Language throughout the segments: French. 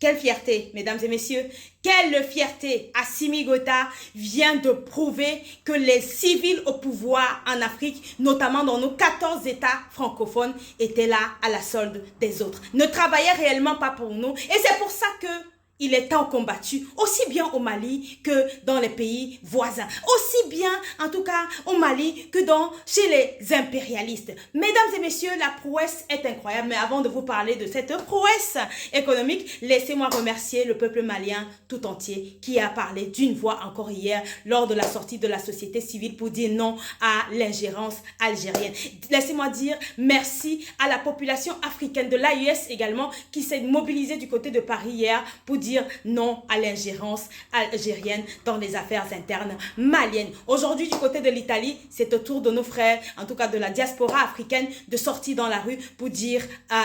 Quelle fierté, mesdames et messieurs, quelle fierté. Assimi Goïta vient de prouver que les civils au pouvoir en Afrique, notamment dans nos 14 États francophones, étaient là à la solde des autres. Ne travaillaient réellement pas pour nous. Et c'est pour ça que il est tant combattu, aussi bien au Mali que dans les pays voisins. Aussi bien, en tout cas, au Mali que chez les impérialistes. Mesdames et messieurs, la prouesse est incroyable. Mais avant de vous parler de cette prouesse économique, laissez-moi remercier le peuple malien tout entier qui a parlé d'une voix encore hier lors de la sortie de la société civile pour dire non à l'ingérence algérienne. Laissez-moi dire merci à la population africaine de l'AES également qui s'est mobilisée du côté de Paris hier pour dire non à l'ingérence algérienne dans les affaires internes maliennes. Aujourd'hui, du côté de l'Italie, c'est au tour de nos frères, en tout cas de la diaspora africaine, de sortir dans la rue pour dire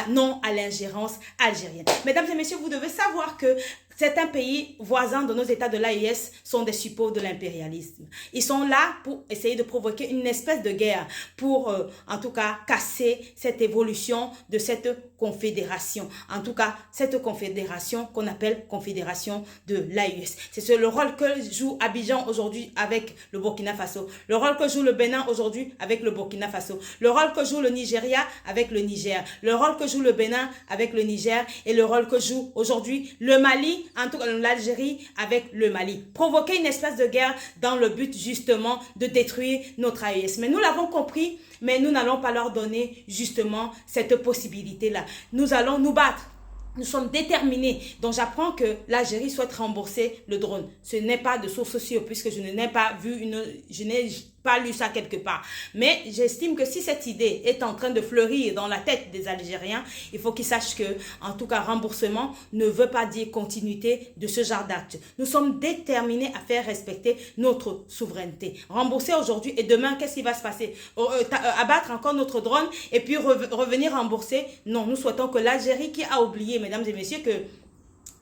non à l'ingérence algérienne. Mesdames et messieurs, vous devez savoir que certains pays voisins de nos États de l'AES sont des suppôts de l'impérialisme. Ils sont là pour essayer de provoquer une espèce de guerre pour, en tout cas, casser cette évolution de cette confédération. En tout cas, cette confédération qu'on appelle confédération de l'AES. C'est le rôle que joue Abidjan aujourd'hui avec le Burkina Faso. Le rôle que joue le Bénin aujourd'hui avec le Burkina Faso. Le rôle que joue le Nigeria avec le Niger. Le rôle que joue le Bénin avec le Niger. Et le rôle que joue aujourd'hui le Mali, en tout cas l'Algérie avec le Mali. Provoquer une espèce de guerre dans le but justement de détruire notre AES. Mais nous l'avons compris, mais nous n'allons pas leur donner justement cette possibilité-là. Nous allons nous battre. Nous sommes déterminés. Donc, j'apprends que l'Algérie souhaite rembourser le drone. Ce n'est pas de source sûre puisque je n'ai pas vu je n'ai pas lu ça quelque part. Mais j'estime que si cette idée est en train de fleurir dans la tête des Algériens, il faut qu'ils sachent que, en tout cas, remboursement ne veut pas dire continuité de ce genre d'acte. Nous sommes déterminés à faire respecter notre souveraineté. Rembourser aujourd'hui et demain, qu'est-ce qui va se passer? Abattre encore notre drone et puis revenir rembourser? Non, nous souhaitons que l'Algérie qui a oublié, mesdames et messieurs, que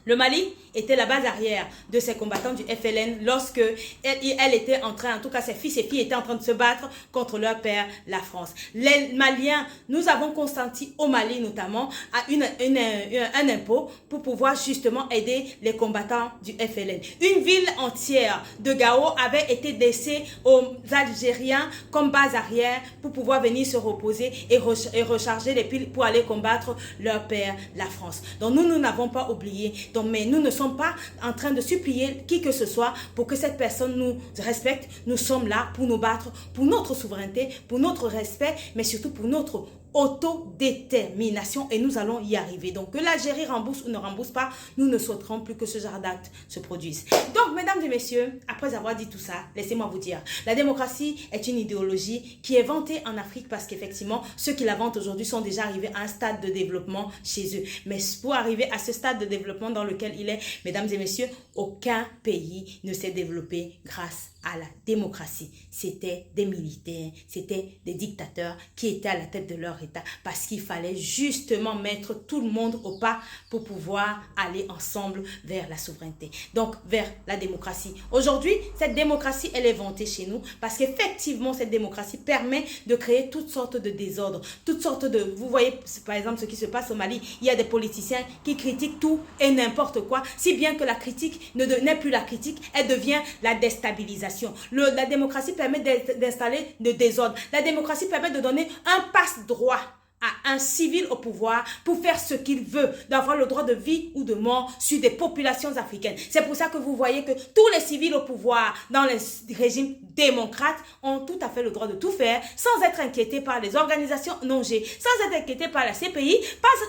le Mali était la base arrière de ces combattants du FLN lorsque elle était en train, en tout cas ses fils et filles étaient en train de se battre contre leur père, la France. Les Maliens, nous avons consenti au Mali notamment à un impôt pour pouvoir justement aider les combattants du FLN. Une ville entière de Gao avait été laissée aux Algériens comme base arrière pour pouvoir venir se reposer et recharger les piles pour aller combattre leur père, la France. Donc nous n'avons pas oublié. Donc, mais nous ne sommes pas en train de supplier qui que ce soit pour que cette personne nous respecte. Nous sommes là pour nous battre, pour notre souveraineté, pour notre respect, mais surtout pour notre autodétermination et nous allons y arriver. Donc que l'Algérie rembourse ou ne rembourse pas, nous ne souhaiterons plus que ce genre d'acte se produise. Donc mesdames et messieurs, après avoir dit tout ça, laissez-moi vous dire, la démocratie est une idéologie qui est vantée en Afrique parce qu'effectivement, ceux qui la vantent aujourd'hui sont déjà arrivés à un stade de développement chez eux. Mais pour arriver à ce stade de développement dans lequel il est, mesdames et messieurs, aucun pays ne s'est développé grâce à la démocratie. C'était des militaires, c'était des dictateurs qui étaient à la tête de leur État parce qu'il fallait justement mettre tout le monde au pas pour pouvoir aller ensemble vers la souveraineté, donc vers la démocratie. Aujourd'hui, cette démocratie, elle est vantée chez nous parce qu'effectivement, cette démocratie permet de créer toutes sortes de désordres, toutes sortes de... Vous voyez, par exemple, ce qui se passe au Mali, il y a des politiciens qui critiquent tout et n'importe quoi, si bien que la critique n'est plus la critique, elle devient la déstabilisation. La démocratie permet d'installer le désordre. La démocratie permet de donner un passe-droit à un civil au pouvoir pour faire ce qu'il veut, d'avoir le droit de vie ou de mort sur des populations africaines. C'est pour ça que vous voyez que tous les civils au pouvoir dans les régimes démocrates ont tout à fait le droit de tout faire sans être inquiétés par les organisations non-G, sans être inquiétés par la CPI,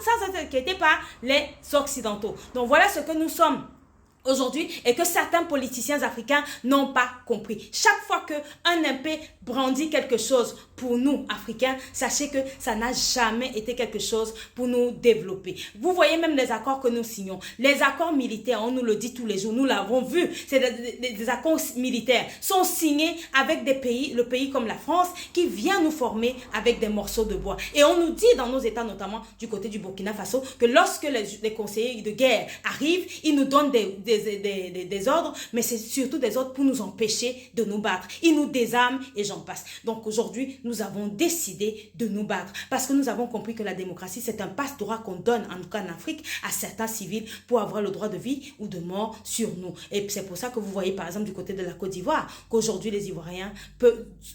sans être inquiétés par les Occidentaux. Donc voilà ce que nous sommes aujourd'hui et que certains politiciens africains n'ont pas compris. Chaque fois qu'un MP brandit quelque chose pour nous, Africains, sachez que ça n'a jamais été quelque chose pour nous développer. Vous voyez même les accords que nous signons. Les accords militaires, on nous le dit tous les jours, nous l'avons vu, c'est des accords militaires sont signés avec des pays, le pays comme la France, qui vient nous former avec des morceaux de bois. Et on nous dit dans nos États, notamment du côté du Burkina Faso, que lorsque les conseillers de guerre arrivent, ils nous donnent des des ordres, mais c'est surtout des ordres pour nous empêcher de nous battre. Ils nous désarment et j'en passe. Donc aujourd'hui, nous avons décidé de nous battre parce que nous avons compris que la démocratie, c'est un passe-droit qu'on donne, en tout cas en Afrique, à certains civils pour avoir le droit de vie ou de mort sur nous. Et c'est pour ça que vous voyez par exemple du côté de la Côte d'Ivoire, qu'aujourd'hui les Ivoiriens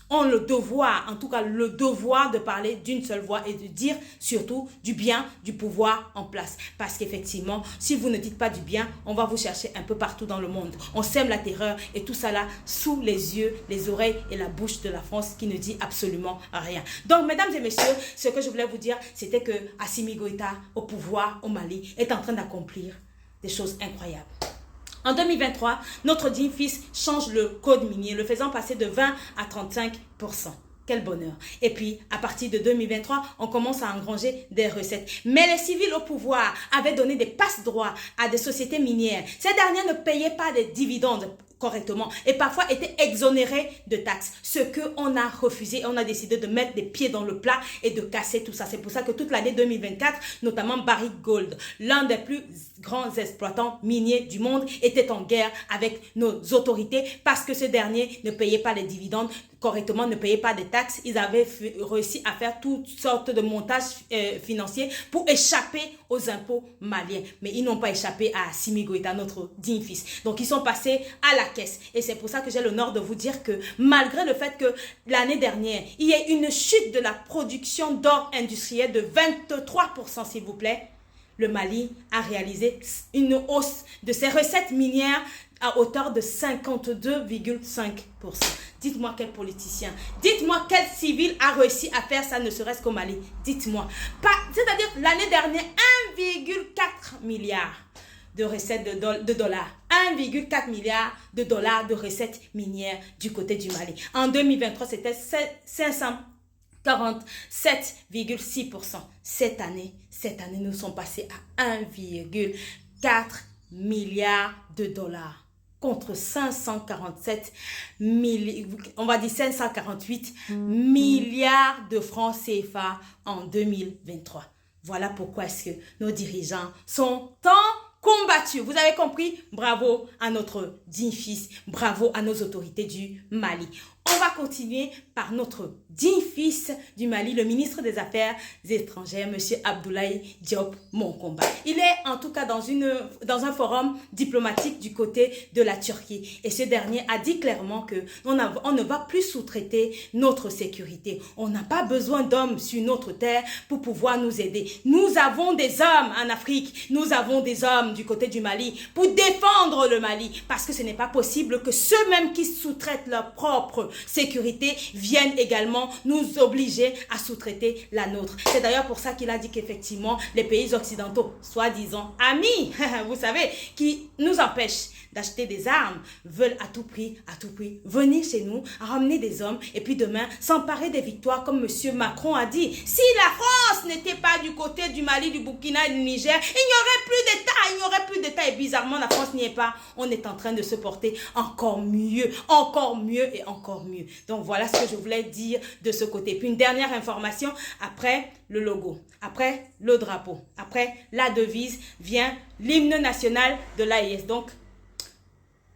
ont le devoir, en tout cas le devoir de parler d'une seule voix et de dire surtout du bien, du pouvoir en place. Parce qu'effectivement, si vous ne dites pas du bien, on va vous chercher un peu partout dans le monde. On sème la terreur et tout ça là sous les yeux, les oreilles et la bouche de la France qui ne dit absolument rien. Donc, mesdames et messieurs, ce que je voulais vous dire, c'était que Assimi Goïta, au pouvoir au Mali, est en train d'accomplir des choses incroyables. En 2023, notre digne fils change le code minier, le faisant passer de 20 à 35%. Quel bonheur. Et puis, à partir de 2023, on commence à engranger des recettes. Mais les civils au pouvoir avaient donné des passe-droits à des sociétés minières. Ces dernières ne payaient pas des dividendes correctement et parfois étaient exonérés de taxes. Ce qu'on a refusé, on a décidé de mettre des pieds dans le plat et de casser tout ça. C'est pour ça que toute l'année 2024, notamment Barrick Gold, l'un des plus grands exploitants miniers du monde, était en guerre avec nos autorités parce que ce dernier ne payait pas les dividendes correctement, ne payait pas des taxes. Ils avaient réussi à faire toutes sortes de montages financiers pour échapper aux impôts maliens. Mais ils n'ont pas échappé à Assimi Goïta, notre digne fils. Donc ils sont passés à la caisse. Et c'est pour ça que j'ai l'honneur de vous dire que malgré le fait que l'année dernière, il y ait une chute de la production d'or industriel de 23%, s'il vous plaît, le Mali a réalisé une hausse de ses recettes minières à hauteur de 52,5%. Dites-moi quel politicien, dites-moi quel civil a réussi à faire ça, ne serait-ce qu'au Mali. Dites-moi. C'est-à-dire l'année dernière, 1,4 milliard de recettes de dollars. 1,4 milliard de dollars de recettes minières du côté du Mali. En 2023, c'était 547,6%. Cette année, nous sommes passés à 1,4 milliard de dollars contre 548 milliards de francs CFA en 2023. Voilà pourquoi est-ce que nos dirigeants sont tant combattus. Vous avez compris? Bravo à notre digne fils, bravo à nos autorités du Mali. On va continuer par notre digne fils du Mali, le ministre des Affaires étrangères, M. Abdoulaye Diop Monkomba. Il est en tout cas dans un forum diplomatique du côté de la Turquie. Et ce dernier a dit clairement que on ne va plus sous-traiter notre sécurité. On n'a pas besoin d'hommes sur notre terre pour pouvoir nous aider. Nous avons des hommes en Afrique, nous avons des hommes du côté du Mali pour défendre le Mali. Parce que ce n'est pas possible que ceux-mêmes qui sous-traitent leur propre sécurité viennent également nous obliger à sous-traiter la nôtre. C'est d'ailleurs pour ça qu'il a dit qu'effectivement les pays occidentaux, soi-disant amis, vous savez, qui nous empêchent d'acheter des armes, veulent à tout prix venir chez nous, ramener des hommes et puis demain s'emparer des victoires comme M. Macron a dit. Si la France n'était pas du côté du Mali, du Burkina et du Niger, il n'y aurait plus d'État, et bizarrement la France n'y est pas. On est en train de se porter encore mieux et encore mieux. Donc voilà ce que je voulais dire de ce côté. Puis une dernière information, après le logo, après le drapeau, après la devise, vient l'hymne national de l'AES. Donc,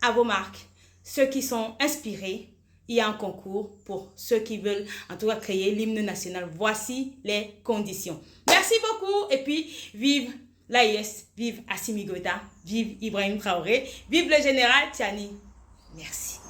à vos marques, ceux qui sont inspirés, il y a un concours pour ceux qui veulent en tout cas créer l'hymne national. Voici les conditions. Merci beaucoup et puis vive l'AES, vive Assimi Goïta, vive Ibrahim Traoré, vive le général Tiani. Merci.